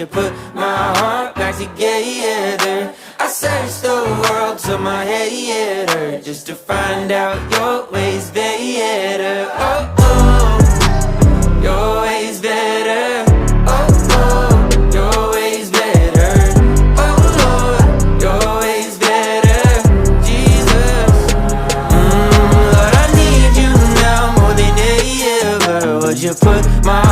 you put my heart back together? I searched the world till my head hurt, just to find out your ways better. Oh, oh, your ways better. Oh, oh, your ways better. Oh, Lord, your ways better. Jesus, Lord, I need you now more than ever. Would you put my